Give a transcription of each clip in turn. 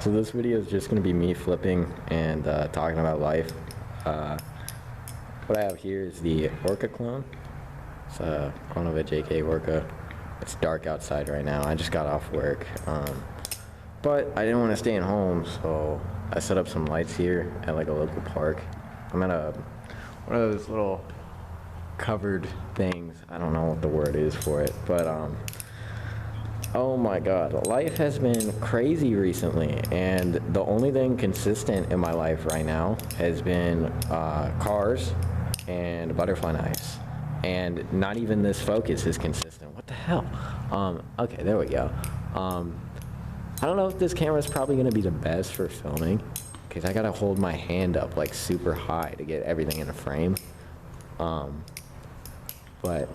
So this video is just going to be me flipping and talking about life. What I have here is the Orca clone. It's a clone of a JK Orca. It's dark outside right now. I just got off work. But I didn't want to stay at home, so I set up some lights here at like a local park. I'm at one of those little covered things. I don't know what the word is for it, but oh my god, life has been crazy recently, and the only thing consistent in my life right now has been cars and butterfly knives, and not even this focus is consistent. What the hell? Okay, there we go. I don't know if this camera is probably going to be the best for filming, because I gotta hold my hand up like super high to get everything in a frame. But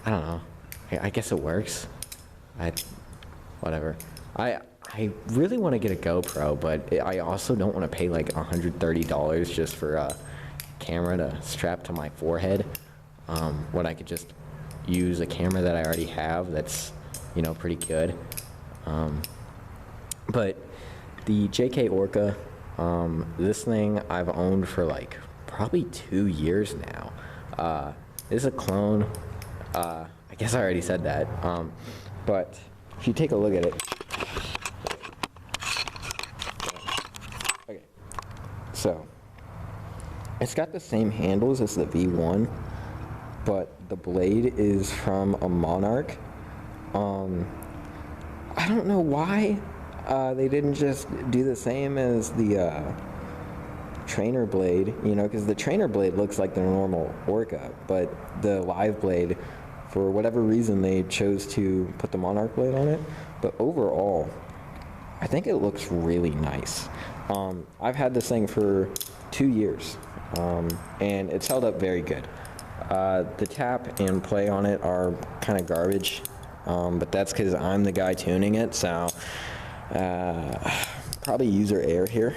I don't know. I guess it works. Whatever. I really want to get a GoPro, but I also don't want to pay like $130 just for a camera to strap to my forehead, when I could just use a camera that I already have that's, you know, pretty good. But the JK Orca, this thing I've owned for like probably 2 years now. This is a clone. I guess I already said that. But if you take a look at it, okay, so it's got the same handles as the V1, but the blade is from a Monarch. I don't know why they didn't just do the same as the trainer blade, you know, because the trainer blade looks like the normal Orca, but the live blade, for whatever reason, they chose to put the Monarch blade on it. But overall, I think it looks really nice. I've had this thing for 2 years, and it's held up very good. The tap and play on it are kind of garbage, but that's because I'm the guy tuning it, so probably user error here.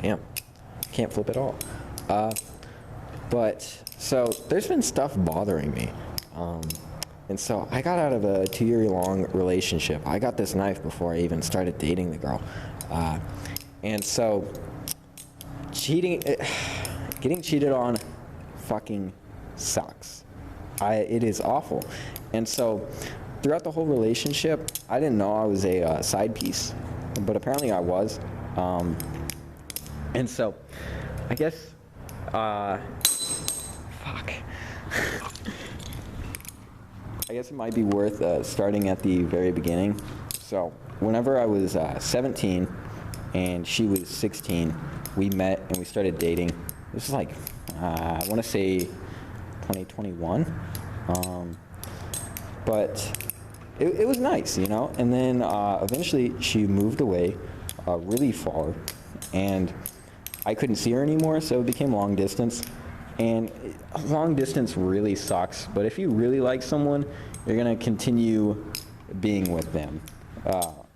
Damn, can't flip at all. But so there's been stuff bothering me, and so I got out of a 2-year-long relationship. I got this knife before I even started dating the girl, and so getting cheated on fucking sucks. It is awful. And so throughout the whole relationship, I didn't know I was a side piece, but apparently I was. And so I guess fuck. I guess it might be worth starting at the very beginning. So whenever I was 17 and she was 16, we met and we started dating. This is like, I want to say 2021. But it was nice, you know? And then eventually she moved away really far, and I couldn't see her anymore, so it became long distance. And long distance really sucks, but if you really like someone, you're gonna continue being with them,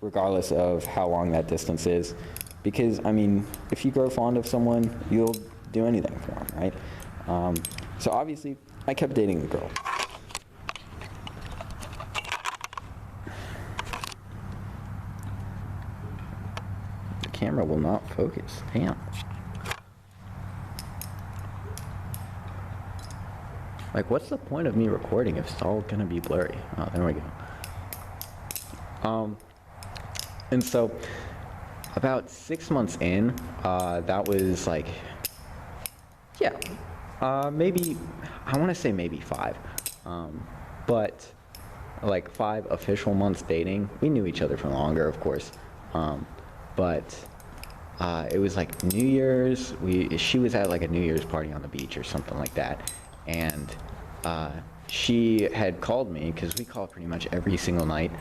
regardless of how long that distance is. Because, I mean, if you grow fond of someone, you'll do anything for them, right? So obviously, I kept dating the girl. The camera will not focus, damn. Like, what's the point of me recording if it's all gonna be blurry? Oh, there we go. And so, about 6 months in, that was like, yeah, maybe, I wanna say maybe 5. But, like 5 official months dating. We knew each other for longer, of course. But it was like New Year's, she was at like a New Year's party on the beach or something like that. And she had called me, because we call pretty much every single night,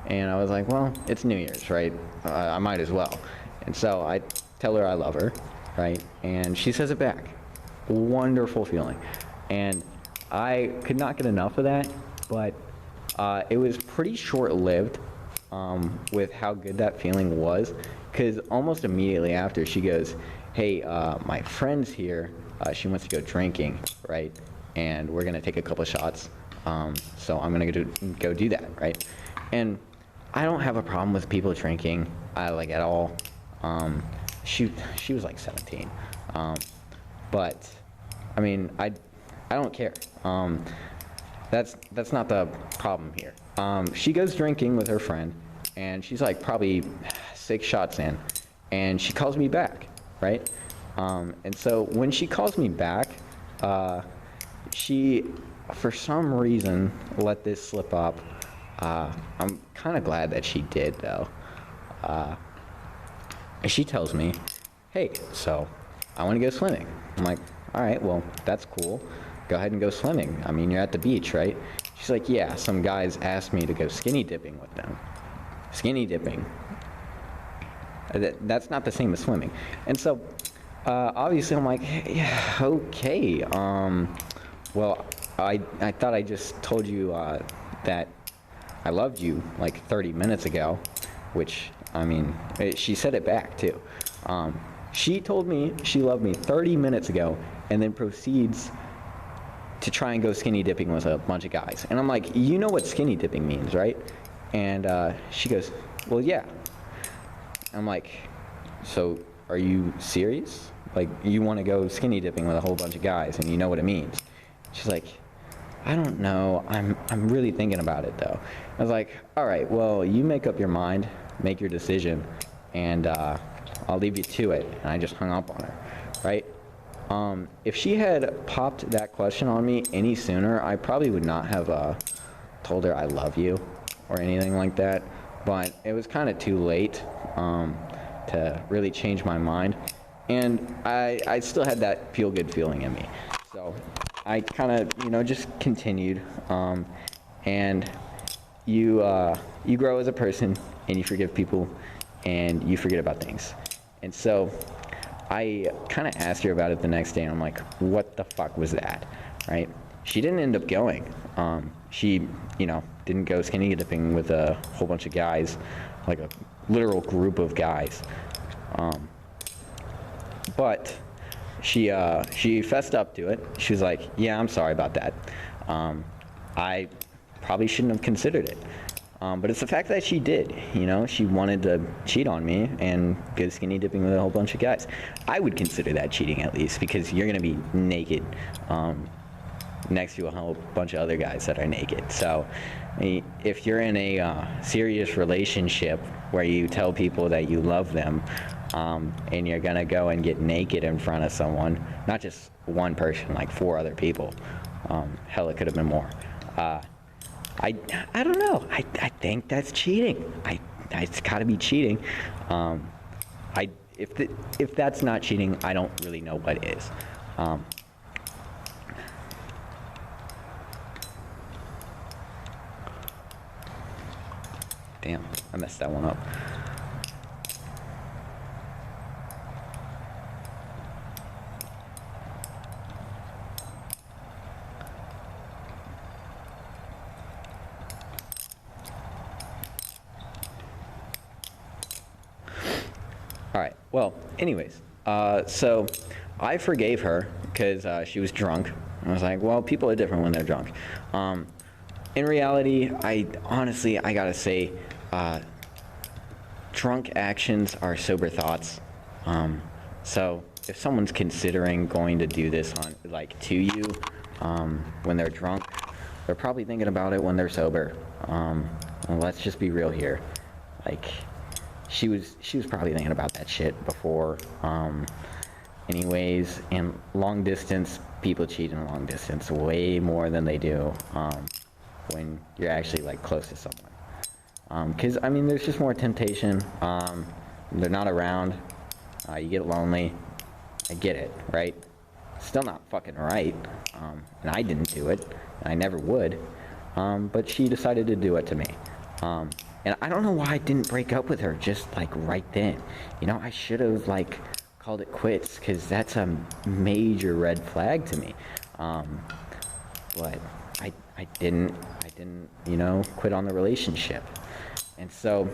and I was like, well, it's New Year's, right? I might as well. And so I tell her I love her, right? And she says it back. Wonderful feeling. And I could not get enough of that, but it was pretty short-lived with how good that feeling was, because almost immediately after she goes, hey, my friend's here, she wants to go drinking, right? and we're gonna take a couple shots. So I'm gonna go do that, right? And I don't have a problem with people drinking, like at all. She was like 17, but I mean I don't care. That's not the problem here. She goes drinking with her friend, and she's like probably 6 shots in, and she calls me back, right? And so when she calls me back, she, for some reason, let this slip up. I'm kind of glad that she did, though. And she tells me, hey, so I want to go swimming. I'm like, all right, well, that's cool. Go ahead and go swimming. I mean, you're at the beach, right? She's like, yeah, some guys asked me to go skinny dipping with them. Skinny dipping. That's not the same as swimming. And so, obviously, I'm like, yeah, okay. Well, I thought I just told you that I loved you like 30 minutes ago, which, I mean, she said it back, too. She told me she loved me 30 minutes ago and then proceeds to try and go skinny dipping with a bunch of guys. And I'm like, you know what skinny dipping means, right? And she goes, well, yeah. I'm like, so are you serious? Like, you want to go skinny dipping with a whole bunch of guys and you know what it means? She's like, I don't know. I'm really thinking about it, though. I was like, all right, well, you make up your mind, make your decision, and I'll leave you to it. And I just hung up on her, right? If she had popped that question on me any sooner, I probably would not have told her I love you or anything like that. But it was kind of too late to really change my mind. And I still had that feel-good feeling in me. So I kind of, just continued. And you grow as a person, and you forgive people, and you forget about things. And so I kind of asked her about it the next day, and I'm like, what the fuck was that, right? She didn't end up going. She, didn't go skinny dipping with a whole bunch of guys, like a literal group of guys. But she fessed up to it. She was like, yeah, I'm sorry about that. I probably shouldn't have considered it. But it's the fact that she did, she wanted to cheat on me and go skinny dipping with a whole bunch of guys. I would consider that cheating, at least, because you're going to be naked next to a whole bunch of other guys that are naked. So if you're in a serious relationship where you tell people that you love them, and you're going to go and get naked in front of someone, not just one person, like 4 other people, hell, it could have been more. I don't know. I think that's cheating. It's got to be cheating. If that's not cheating, I don't really know what is. Damn, I messed that one up. All right, well, anyways, so I forgave her because she was drunk. I was like, well, people are different when they're drunk. In reality, I gotta say, drunk actions are sober thoughts. So if someone's considering going to do this to you when they're drunk, they're probably thinking about it when they're sober. And let's just be real here. She was probably thinking about that shit before. Anyways, in long distance, people cheat in long distance way more than they do when you're actually close to someone. Because there's just more temptation. They're not around. You get lonely. I get it, right? Still not fucking right. And I didn't do it. And I never would. But she decided to do it to me. And I don't know why I didn't break up with her just right then. I should have called it quits, because that's a major red flag to me. But I didn't quit on the relationship. And so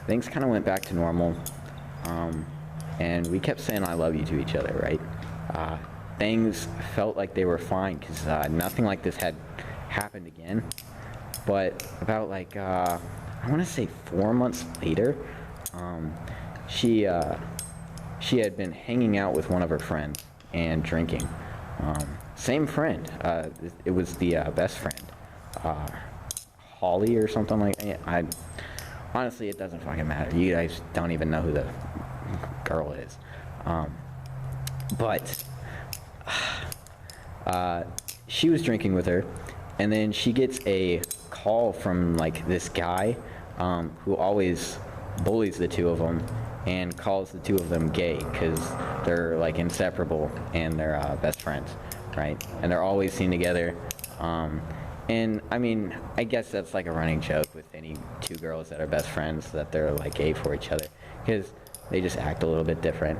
things kind of went back to normal. And we kept saying I love you to each other, right? things felt like they were fine because nothing like this had happened again. But about like, I want to say 4 months later, she had been hanging out with one of her friends and drinking. Same friend. It was the best friend, Holly or something like that. Honestly, it doesn't fucking matter. You guys don't even know who the girl is. But she was drinking with her, and then she gets a call from like this guy who always bullies the two of them and calls the two of them gay because they're like inseparable and they're best friends, right? And they're always seen together. And I mean, I guess that's like a running joke with any two girls that are best friends, that they're like gay for each other, because they just act a little bit different.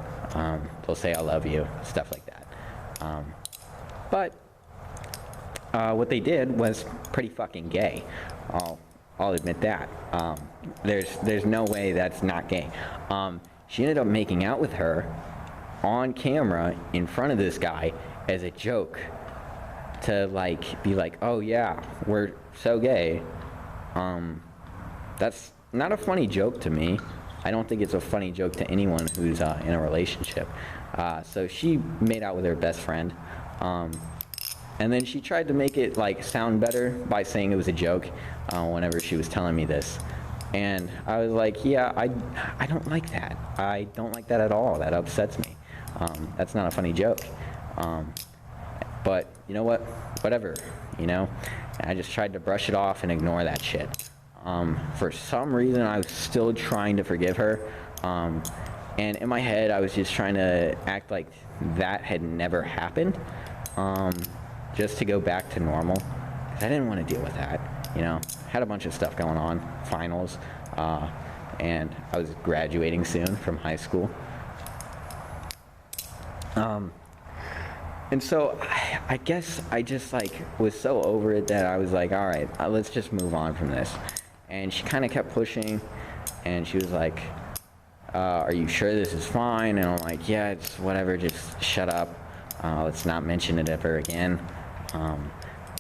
They'll say I love you, stuff like that. But what they did was pretty fucking gay. I'll admit that. There's no way that's not gay. She ended up making out with her on camera in front of this guy as a joke, to like be like, oh yeah, we're so gay. That's not a funny joke to me. I don't think it's a funny joke to anyone who's in a relationship. So she made out with her best friend, and then she tried to make it like sound better by saying it was a joke whenever she was telling me this. And I was like, yeah, I don't like that. I don't like that at all. That upsets me. That's not a funny joke. But you know what? Whatever, you know? I just tried to brush it off and ignore that shit. For some reason, I was still trying to forgive her. And in my head, I was just trying to act like that had never happened, just to go back to normal. 'Cause I didn't want to deal with that, you know? Had a bunch of stuff going on, finals, and I was graduating soon from high school. And so I guess I just like was so over it that I was like, all right, let's just move on from this. And she kind of kept pushing, and she was like, are you sure this is fine? And I'm like, yeah, it's whatever, just shut up. Let's not mention it ever again.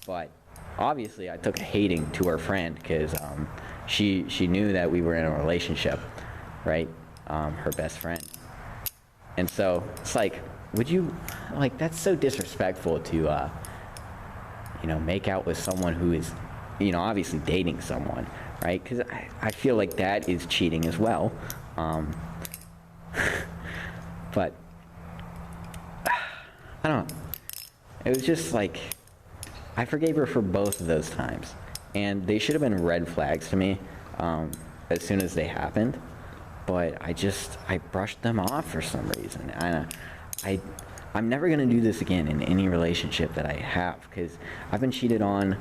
But obviously I took a hating to her friend because she knew that we were in a relationship, right? Her best friend. And so it's like, would you, like, that's so disrespectful to, you know, make out with someone who is, you know, obviously dating someone, right? Because I feel like that is cheating as well. But, I don't know. It was just like, I forgave her for both of those times. And they should have been red flags to me as soon as they happened. But I brushed them off for some reason. I'm never going to do this again in any relationship that I have, because I've been cheated on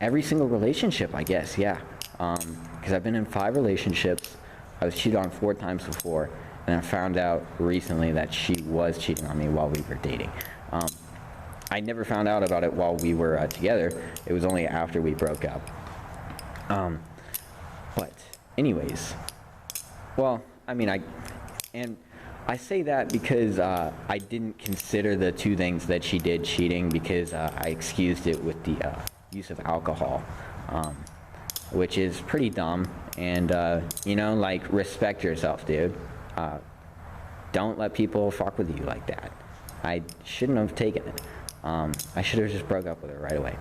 every single relationship, I guess, yeah. Because I've been in 5 relationships. I was cheated on 4 times before, and I found out recently that she was cheating on me while we were dating. I never found out about it while we were together. It was only after we broke up. But anyways, well, I mean, I say that because I didn't consider the 2 things that she did cheating, because I excused it with the use of alcohol, which is pretty dumb. And, you know, like, respect yourself, dude. Don't let people fuck with you like that. I shouldn't have taken it. I should have just broke up with her right away.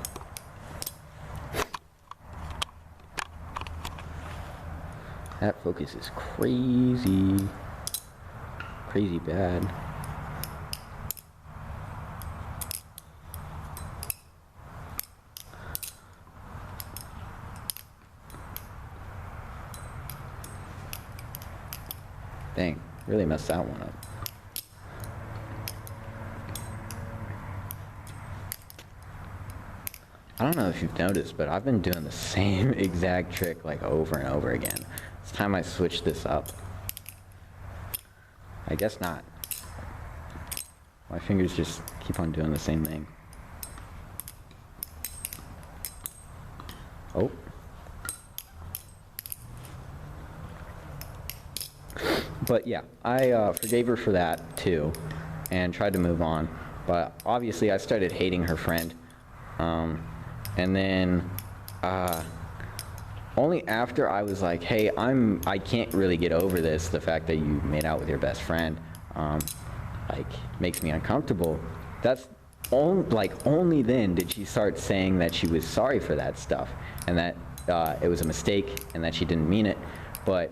That focus is crazy. Crazy bad. Dang, really messed that one up. I don't know if you've noticed, but I've been doing the same exact trick like over and over again. It's time I switch this up. I guess not. My fingers just keep on doing the same thing. Oh. But yeah, I forgave her for that too. and tried to move on. But obviously I started hating her friend. And then only after I was like, hey, I can't really get over this, the fact that you made out with your best friend, like, makes me uncomfortable. That's only then did she start saying that she was sorry for that stuff, and that it was a mistake, and that she didn't mean it. But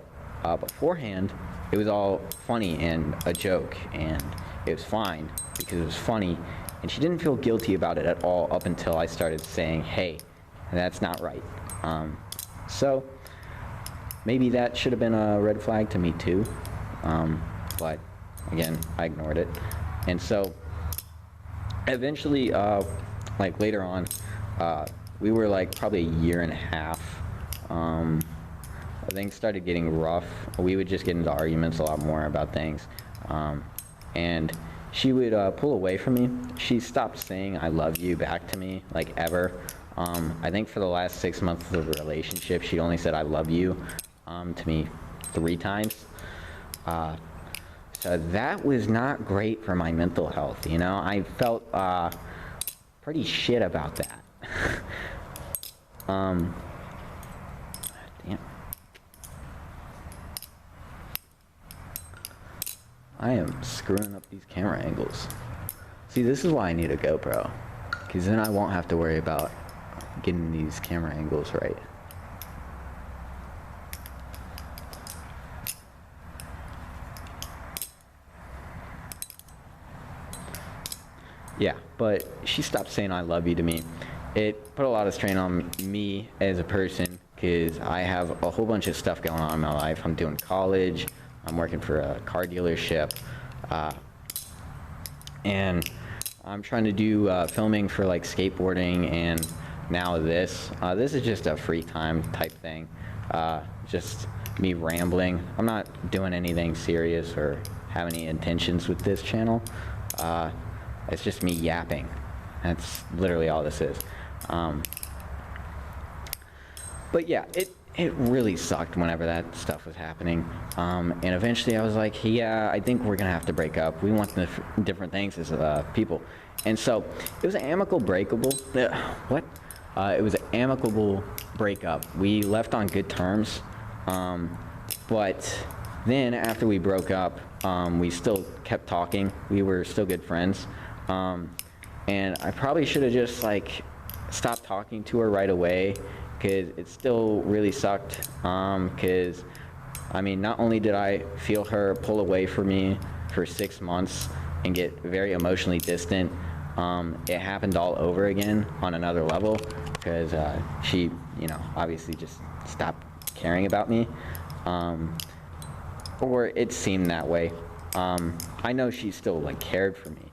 beforehand, it was all funny and a joke, and it was fine because it was funny, and she didn't feel guilty about it at all up until I started saying, hey, that's not right. So maybe that should have been a red flag to me too, but again, I ignored it. And so eventually, like later on, we were like probably a year and a half. Things started getting rough. We would just get into arguments a lot more about things, and she would pull away from me. She stopped saying "I love you" back to me, like, ever. I think for the last 6 months of the relationship, she only said "I love you" to me 3 times. So that was not great for my mental health, you know? I felt pretty shit about that. Damn. I am screwing up these camera angles. See, this is why I need a GoPro, because then I won't have to worry about getting these camera angles right. Yeah, but she stopped saying "I love you" to me. It put a lot of strain on me as a person, because I have a whole bunch of stuff going on in my life. I'm doing college, I'm working for a car dealership, and I'm trying to do filming for like skateboarding, and now this is just a free time type thing, just me rambling. I'm not doing anything serious or have any intentions with this channel. It's just me yapping. That's literally all this is. But yeah, it really sucked whenever that stuff was happening. And eventually I was like, yeah, I think we're gonna have to break up. We want different things as people. And so it was an amicable breakable. What? It was an amicable breakup. We left on good terms. But then after we broke up, we still kept talking. We were still good friends. And I probably should have just like stopped talking to her right away, because it still really sucked. Because I mean, not only did I feel her pull away from me for 6 months and get very emotionally distant, it happened all over again on another level, because she, you know, obviously just stopped caring about me, or it seemed that way. I know she still like cared for me,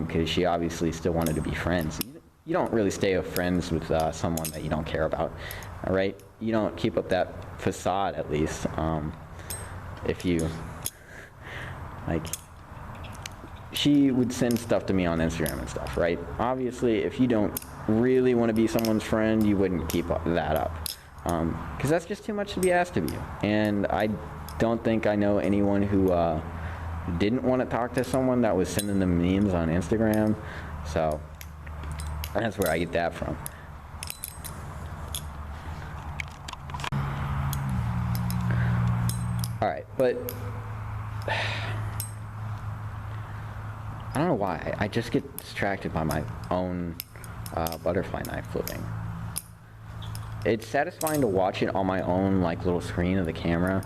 because she obviously still wanted to be friends. You don't really stay friends with someone that you don't care about, all right? You don't keep up that facade, at least, if you, like, she would send stuff to me on Instagram and stuff, right? Obviously, if you don't really want to be someone's friend, you wouldn't keep that up, because that's just too much to be asked of you. And I don't think I know anyone who didn't want to talk to someone that was sending them memes on Instagram, so that's where I get that from. Alright, but I don't know why, I just get distracted by my own butterfly knife flipping. It's satisfying to watch it on my own like little screen of the camera.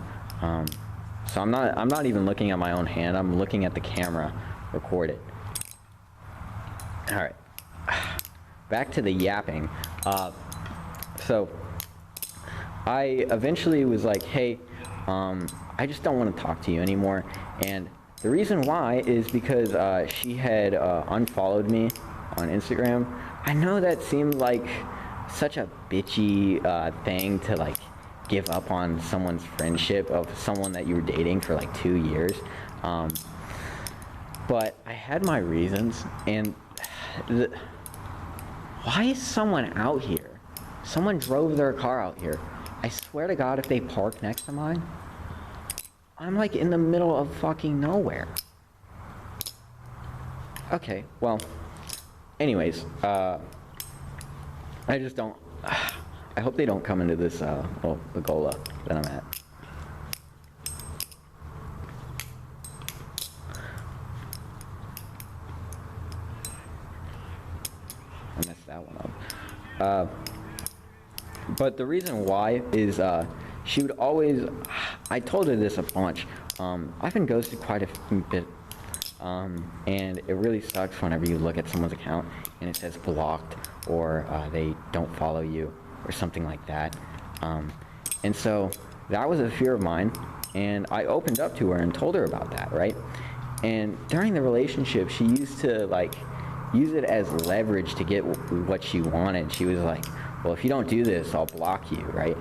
So I'm not even looking at my own hand, I'm looking at the camera record it. Alright. Back to the yapping. So I eventually was like, hey, I just don't want to talk to you anymore. And the reason why is because she had unfollowed me on Instagram. I know that seemed like such a bitchy thing to like give up on someone's friendship of someone that you were dating for like 2 years. But I had my reasons, and why is someone out here? Someone drove their car out here. I swear to God, if they park next to mine, I'm like in the middle of fucking nowhere. Okay, well, anyways, I just don't, I hope they don't come into this, little Lagola that I'm at. I messed that one up. But the reason why is, she would always, I told her this a bunch, I've been ghosted quite a bit, and it really sucks whenever you look at someone's account and it says blocked, or they don't follow you, or something like that. And so that was a fear of mine, and I opened up to her and told her about that, right? And during the relationship, she used to like use it as leverage to get what she wanted. She was like, well, if you don't do this, I'll block you, right?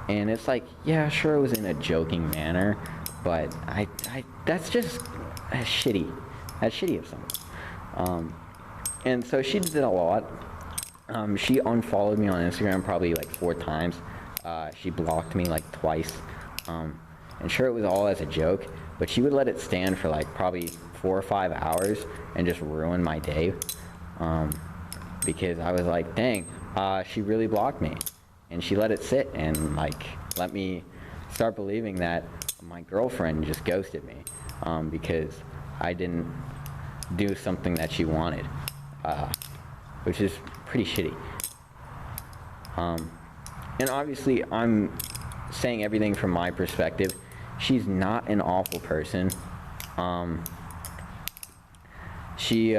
And it's like, yeah, sure, it was in a joking manner, but that's just shitty. That's shitty of someone. And so she did a lot. She unfollowed me on Instagram probably like 4 times. She blocked me like twice. And sure, it was all as a joke, but she would let it stand for like probably 4 or 5 hours and just ruin my day. Because I was like, dang, she really blocked me. And she let it sit and like let me start believing that my girlfriend just ghosted me, because I didn't do something that she wanted, which is pretty shitty. And obviously I'm saying everything from my perspective. She's not an awful person. She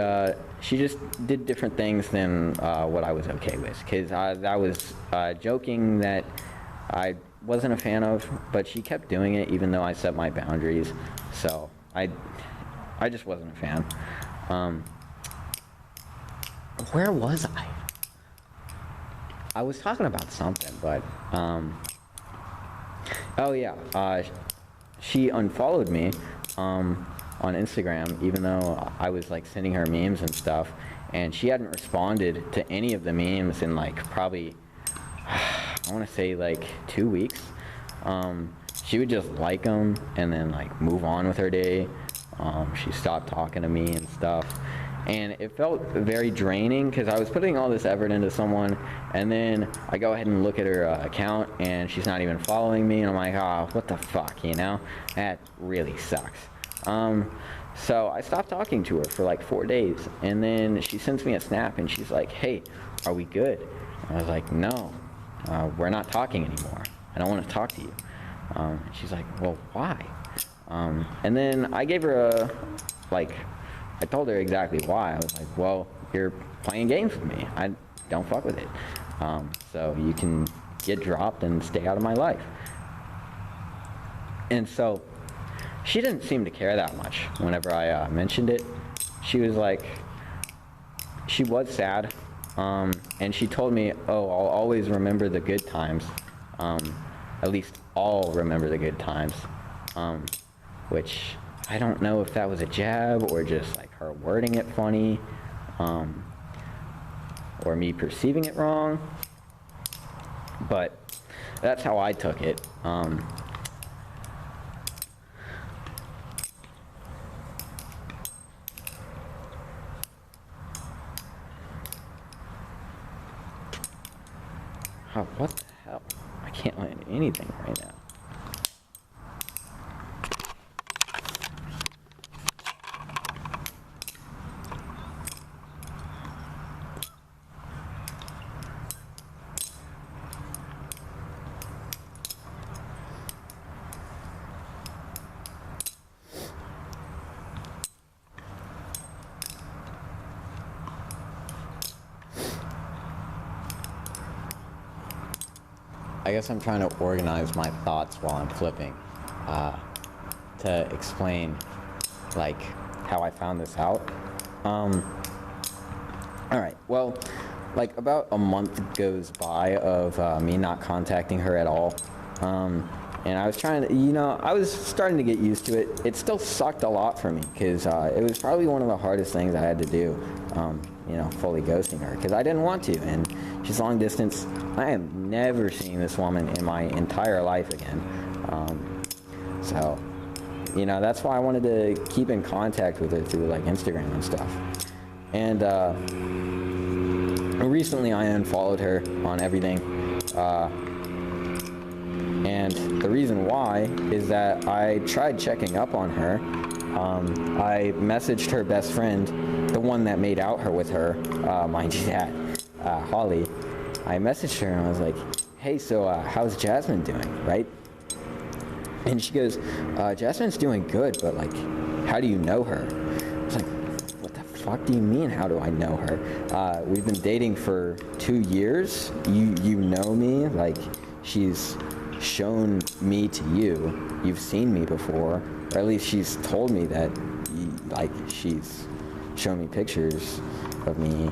just did different things than what I was okay with, because I was joking that I wasn't a fan of, but she kept doing it even though I set my boundaries, so I just wasn't a fan. Where was I? I was talking about something, but oh yeah, she unfollowed me on Instagram, even though I was like sending her memes and stuff, and she hadn't responded to any of the memes in like probably, I want to say like 2 weeks. She would just like them and then like move on with her day. She stopped talking to me and stuff, and it felt very draining because I was putting all this effort into someone, and then I go ahead and look at her account and she's not even following me, and I'm like, oh, what the fuck, you know? That really sucks. So I stopped talking to her for like 4 days, and then she sends me a snap and she's like, hey, are we good? I was like, no, we're not talking anymore. I don't want to talk to you. And she's like, well, why? And then I gave her I told her exactly why. I was like, well, you're playing games with me. I don't fuck with it. So you can get dropped and stay out of my life. And so she didn't seem to care that much whenever I mentioned it. She was like, she was sad. And she told me, oh, I'll always remember the good times. At least I'll remember the good times. Which I don't know if that was a jab or just like her wording it funny, or me perceiving it wrong, but that's how I took it. Oh, what the hell? I can't land anything right now. I guess I'm trying to organize my thoughts while I'm flipping, to explain like how I found this out. All right, well, like about a month goes by of me not contacting her at all, and I was trying to, I was starting to get used to it. It still sucked a lot for me because it was probably one of the hardest things I had to do, fully ghosting her, because I didn't want to, and she's long distance. I am never seeing this woman in my entire life again. So, that's why I wanted to keep in contact with her through like Instagram and stuff. And recently I unfollowed her on everything. And the reason why is that I tried checking up on her. I messaged her best friend, the one that made out her with her, mind you that, Holly. I messaged her and I was like, hey, so how's Jasmine doing, right? And she goes, Jasmine's doing good, but like, how do you know her? I was like, what the fuck do you mean, how do I know her? We've been dating for 2 years. You know me, like, she's shown me to you. You've seen me before, or at least she's told me that, like, she's shown me pictures of me,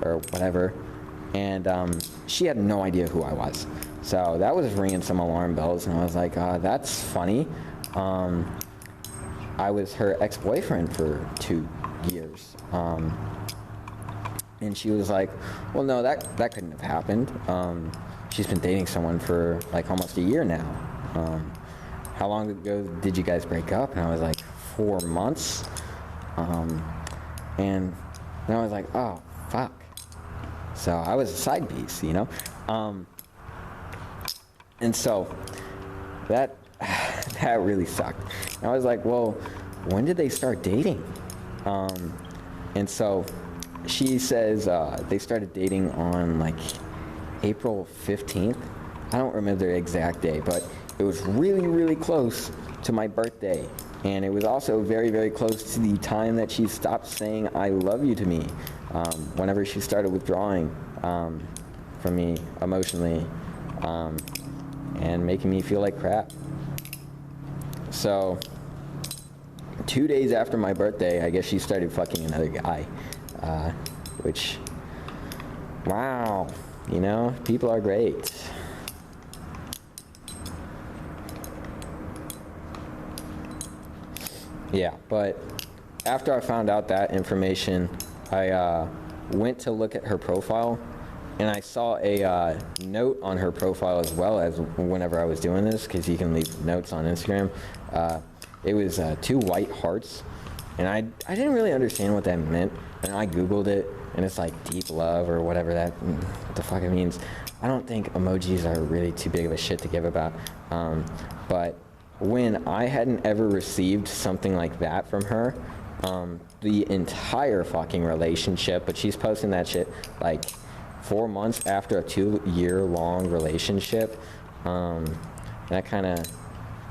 or whatever. And she had no idea who I was. So that was ringing some alarm bells, and I was like, that's funny. I was her ex-boyfriend for 2 years. And she was like, well, no, that couldn't have happened. She's been dating someone for like almost a year now. How long ago did you guys break up? And I was like, 4 months. And then I was like, oh, fuck. So I was a side piece, you know? And so that really sucked. And I was like, well, when did they start dating? And so she says they started dating on like April 15th. I don't remember the exact day, but it was really, really close to my birthday. And it was also very, very close to the time that she stopped saying I love you to me, whenever she started withdrawing from me emotionally, and making me feel like crap. So 2 days after my birthday, I guess she started fucking another guy, which, wow, you know, people are great. Yeah, but after I found out that information, I went to look at her profile, and I saw a note on her profile as well as whenever I was doing this, because you can leave notes on Instagram. It was 2 white hearts, and I didn't really understand what that meant, and I Googled it, and it's like deep love or whatever what the fuck it means. I don't think emojis are really too big of a shit to give about, but when I hadn't ever received something like that from her, the entire fucking relationship, but she's posting that shit like 4 months after a 2-year-long relationship, that kind of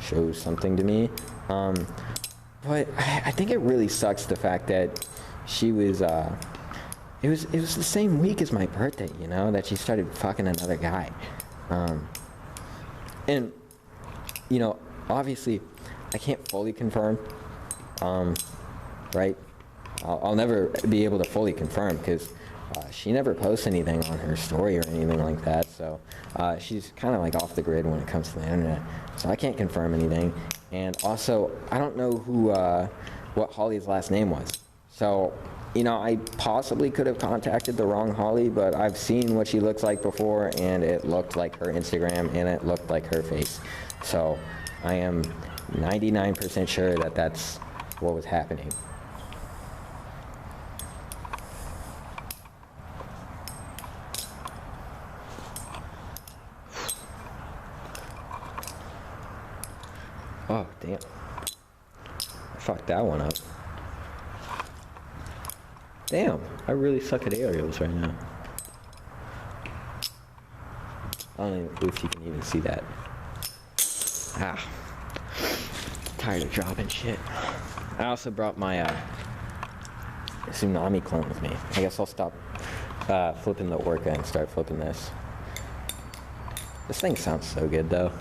shows something to me. But I think it really sucks the fact that she was, it was the same week as my birthday, you know, that she started fucking another guy. And, you know, obviously, I can't fully confirm, right? I'll never be able to fully confirm because she never posts anything on her story or anything like that. So she's kind of like off the grid when it comes to the internet. So I can't confirm anything. And also, I don't know what Holly's last name was. So, you know, I possibly could have contacted the wrong Holly, but I've seen what she looks like before, and it looked like her Instagram, and it looked like her face. So I am 99% sure that that's what was happening. Oh, damn. I fucked that one up. Damn, I really suck at aerials right now. I don't even know if you can even see that. Ah. Tired of dropping shit. I also brought my tsunami clone with me. I guess I'll stop flipping the Orca and start flipping this. This thing sounds so good though.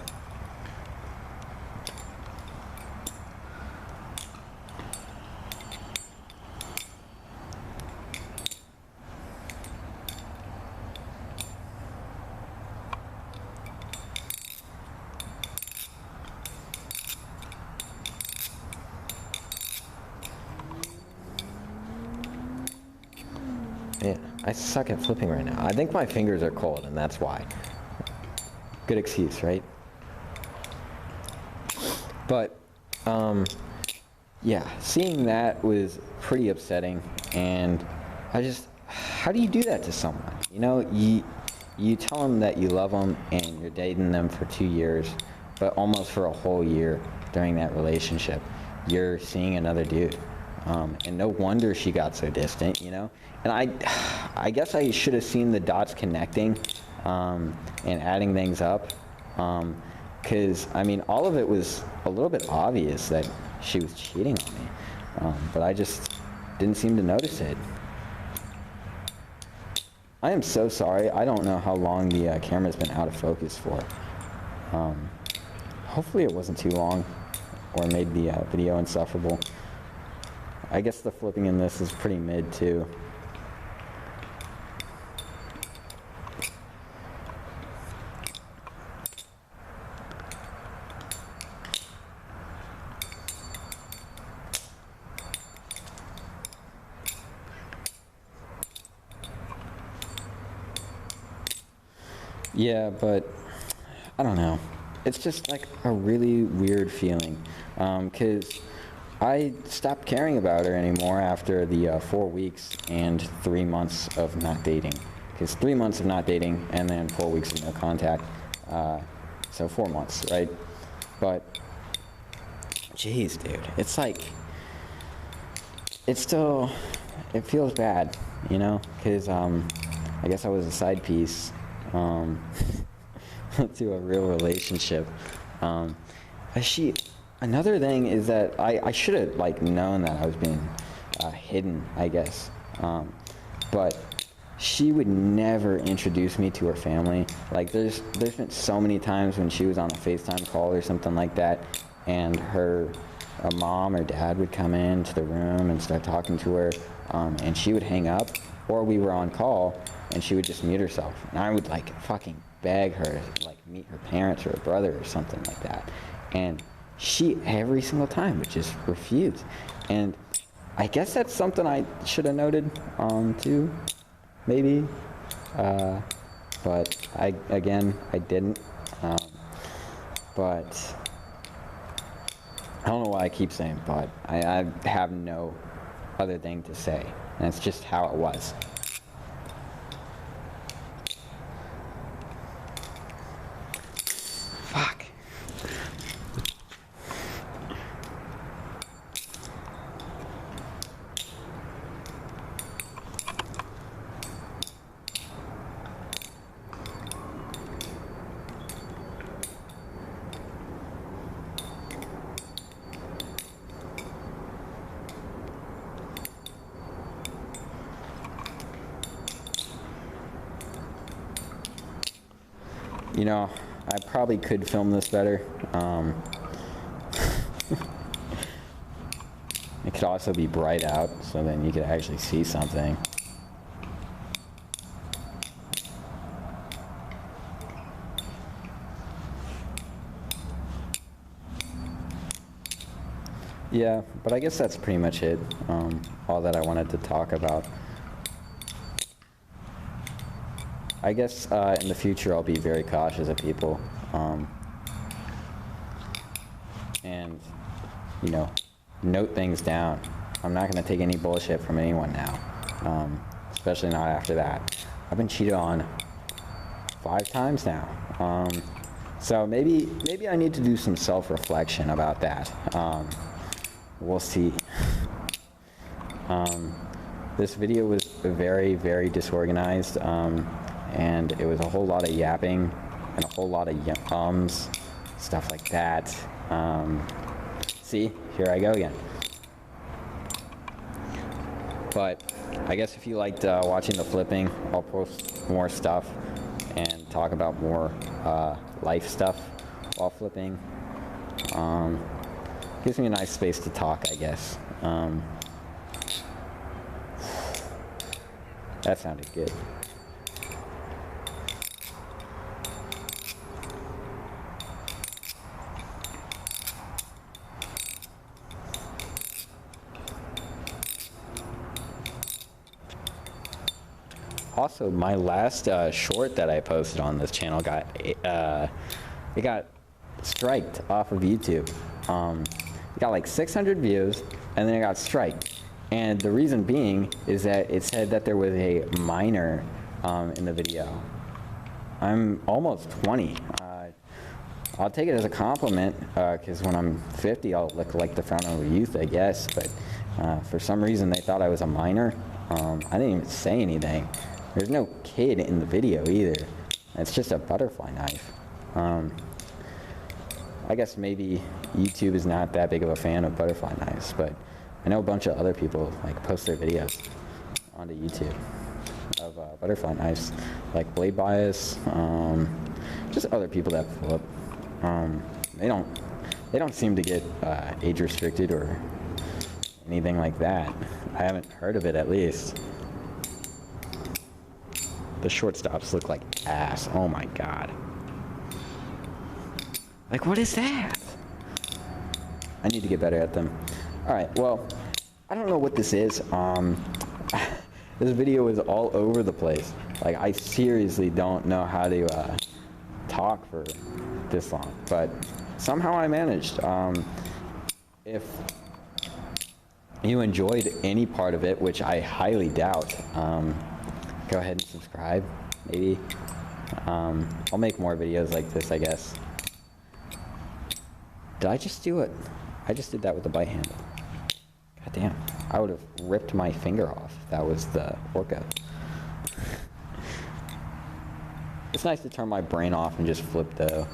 Yeah, I suck at flipping right now. I think my fingers are cold, and that's why. Good excuse, right? But, yeah, seeing that was pretty upsetting, and how do you do that to someone? You know, you tell them that you love them and you're dating them for 2 years, but almost for a whole year during that relationship, you're seeing another dude. And no wonder she got so distant, you know? And I guess I should have seen the dots connecting, and adding things up. Because, I mean, all of it was a little bit obvious that she was cheating on me. But I just didn't seem to notice it. I am so sorry. I don't know how long the camera's been out of focus for. Hopefully it wasn't too long or made the video insufferable. I guess the flipping in this is pretty mid too. Yeah, but I don't know. It's just like a really weird feeling, because I stopped caring about her anymore after the 4 weeks and 3 months of not dating. Because 3 months of not dating and then 4 weeks of no contact, so 4 months, right? But, jeez, dude, it's like, it feels bad, you know? Because I guess I was a side piece to a real relationship. Another thing is that I should have like known that I was being hidden, I guess. But she would never introduce me to her family. Like there's been so many times when she was on a FaceTime call or something like that, and her mom or dad would come into the room and start talking to her, and she would hang up, or we were on call and she would just mute herself, and I would like fucking beg her to like meet her parents or her brother or something like that, and she every single time would just refuse. And I guess that's something I should have noted too, maybe, but I didn't. But I don't know why I keep saying but. I have no other thing to say, and it's just how it was. Fuck. You know, I probably could film this better. It could also be bright out, so then you could actually see something. Yeah, but I guess that's pretty much it, all that I wanted to talk about. I guess in the future I'll be very cautious of people, and, you know, note things down. I'm not going to take any bullshit from anyone now, especially not after that. I've been cheated on 5 times now, so maybe I need to do some self-reflection about that. We'll see. This video was very, very disorganized, and it was a whole lot of yapping and a whole lot of stuff like that. See, here I go again. But I guess if you liked watching the flipping, I'll post more stuff and talk about more life stuff while flipping. Gives me a nice space to talk, I guess. That sounded good. Also, my last short that I posted on this channel got striked off of YouTube. It got like 600 views, and then it got striked. And the reason being is that it said that there was a minor in the video. I'm almost 20. I'll take it as a compliment, because when I'm 50, I'll look like the fountain of youth, I guess. But for some reason, they thought I was a minor. I didn't even say anything. There's no kid in the video either. It's just a butterfly knife. I guess maybe YouTube is not that big of a fan of butterfly knives, but I know a bunch of other people like post their videos onto YouTube of butterfly knives, like Blade Bias, just other people that flip. They don't seem to get age restricted or anything like that. I haven't heard of it, at least. The shortstops look like ass. Oh my god. Like, what is that? I need to get better at them. Alright, well, I don't know what this is. This video is all over the place. Like, I seriously don't know how to talk for this long, but somehow I managed. If you enjoyed any part of it, which I highly doubt, go ahead and subscribe, maybe. I'll make more videos like this, I guess. Did I just do it? I just did that with the bite handle. God damn. I would have ripped my finger off if that was the workout. It's nice to turn my brain off and just flip though.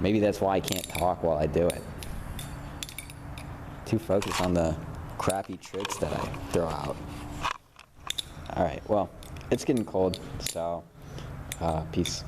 Maybe that's why I can't talk while I do it. Too focused on the crappy tricks that I throw out. Alright, well, it's getting cold, so peace.